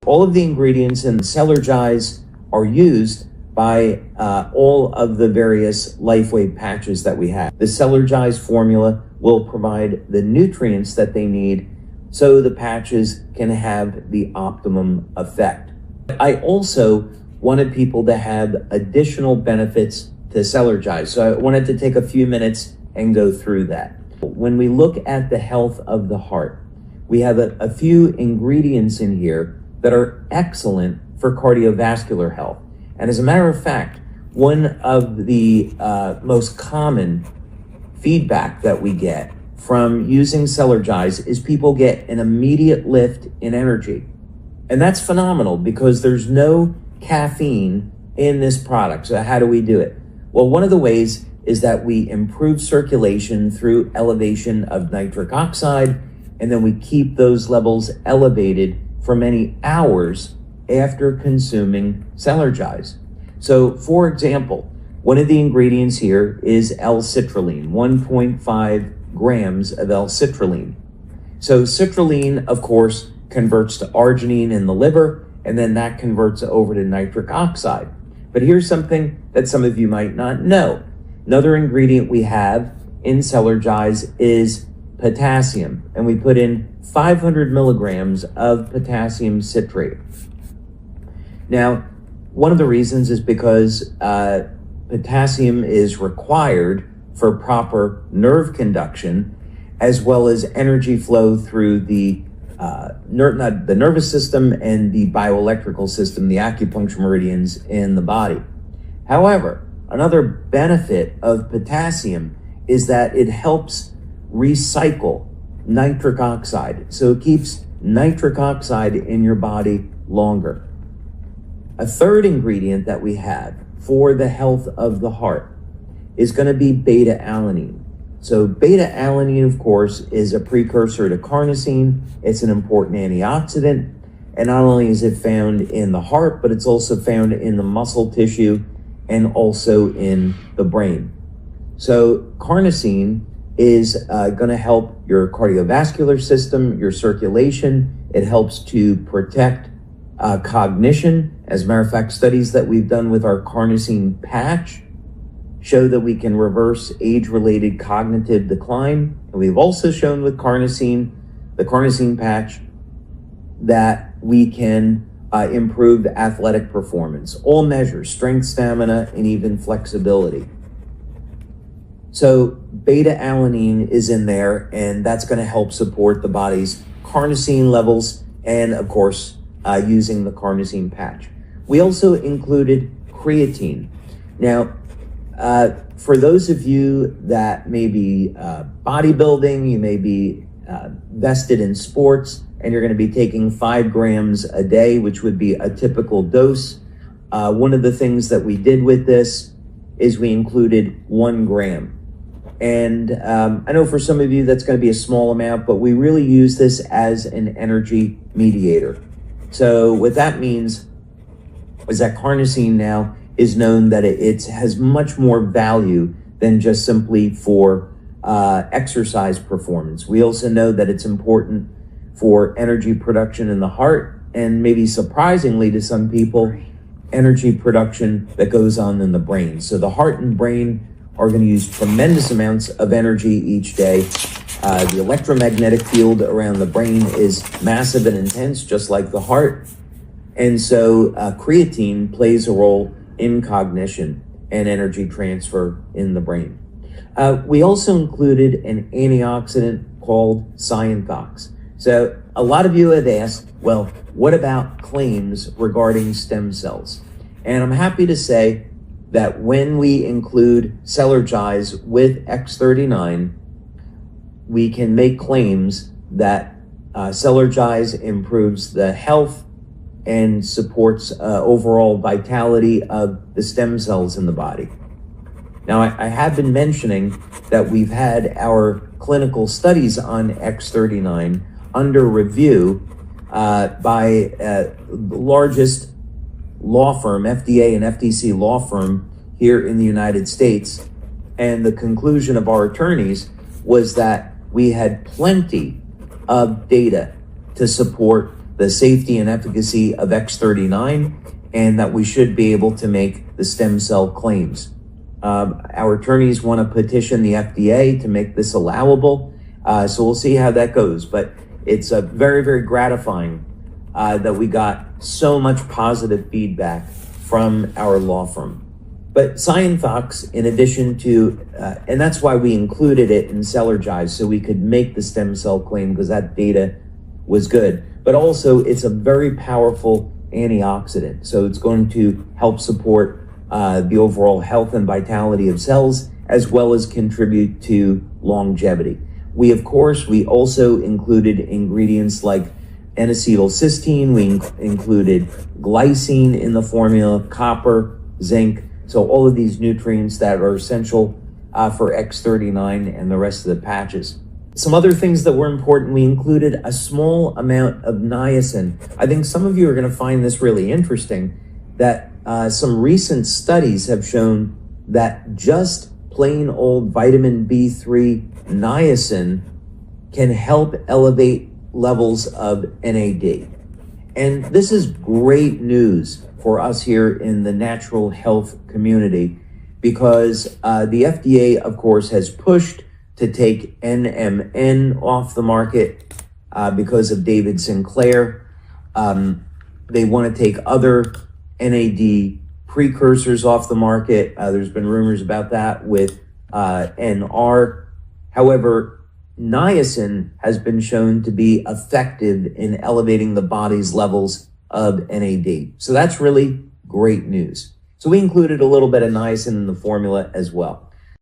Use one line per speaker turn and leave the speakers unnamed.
All of the ingredients in the Cellergize are used by all of the various LifeWave patches that we have. The Cellergize formula will provide the nutrients that they need so the patches can have the optimum effect. I also wanted people to have additional benefits to Cellergize, so I wanted to take a few minutes and go through that. When we look at the health of the heart, we have a few ingredients in here that are excellent for cardiovascular health. And as a matter of fact, one of the most common feedback that we get from using Cellergize is people get an immediate lift in energy. And that's phenomenal because there's no caffeine in this product. So how do we do it? Well, one of the ways is that we improve circulation through elevation of nitric oxide, and then we keep those levels elevated for many hours after consuming Cellergize. So, for example, one of the ingredients here is L-citrulline, 1.5 grams of L-citrulline. So citrulline, of course, converts to arginine in the liver, and then that converts over to nitric oxide. But here's something that some of you might not know. Another ingredient we have in Cellergize is potassium, and we put in 500 milligrams of potassium citrate. Now, one of the reasons is because potassium is required for proper nerve conduction, as well as energy flow through the nervous system and the bioelectrical system, the acupuncture meridians in the body. However, another benefit of potassium is that it helps recycle nitric oxide. So it keeps nitric oxide in your body longer. A third ingredient that we have for the health of the heart is going to be beta-alanine. So beta-alanine, of course, is a precursor to carnosine. It's an important antioxidant. And not only is it found in the heart, but it's also found in the muscle tissue and also in the brain. So carnosine is going to help your cardiovascular system, your circulation. It helps to protect cognition. As a matter of fact, studies that we've done with our carnosine patch show that we can reverse age-related cognitive decline. And we've also shown with carnosine, the carnosine patch, that we can improve athletic performance. All measures, strength, stamina, and even flexibility. So beta-alanine is in there, and that's going to help support the body's carnosine levels, and of course, using the carnosine patch. We also included creatine. Now, for those of you that may be bodybuilding, you may be vested in sports, and you're going to be taking 5 grams a day, which would be a typical dose. One of the things that we did with this is we included 1 gram. And I know for some of you that's going to be a small amount, but we really use this as an energy mediator. So what that means is that carnosine now is known that it has much more value than just simply for exercise performance. We also know that it's important for energy production in the heart, and maybe surprisingly to some people, energy production that goes on in the brain. So the heart and brain are going to use tremendous amounts of energy each day. The electromagnetic field around the brain is massive and intense, just like the heart. And so creatine plays a role in cognition and energy transfer in the brain. We also included an antioxidant called Cyantox. So a lot of you have asked, well, what about claims regarding stem cells? And I'm happy to say that when we include Cellergize with X39, we can make claims that Cellergize improves the health and supports overall vitality of the stem cells in the body. Now, I have been mentioning that we've had our clinical studies on X39 under review by the largest law firm, FDA and FTC law firm here in the United States. And the conclusion of our attorneys was that we had plenty of data to support the safety and efficacy of X39, and that we should be able to make the stem cell claims. Our attorneys want to petition the FDA to make this allowable, so we'll see how that goes. But it's very, very gratifying that we got so much positive feedback from our law firm. But Scienthox, in addition to, and that's why we included it in Cellergize, so we could make the stem cell claim, because that data was good. But also, it's a very powerful antioxidant, so it's going to help support the overall health and vitality of cells, as well as contribute to longevity. We also included ingredients like N-acetylcysteine, we included glycine in the formula, copper, zinc, so all of these nutrients that are essential for X39 and the rest of the patches. Some other things that were important, we included a small amount of niacin. I think some of you are going to find this really interesting, that some recent studies have shown that just plain old vitamin B3 niacin can help elevate levels of NAD. And this is great news for us here in the natural health community, because the FDA, of course, has pushed to take NMN off the market because of David Sinclair. They want to take other NAD precursors off the market. There's been rumors about that with NR. However, niacin has been shown to be effective in elevating the body's levels of NAD. So that's really great news. So we included a little bit of niacin in the formula as well.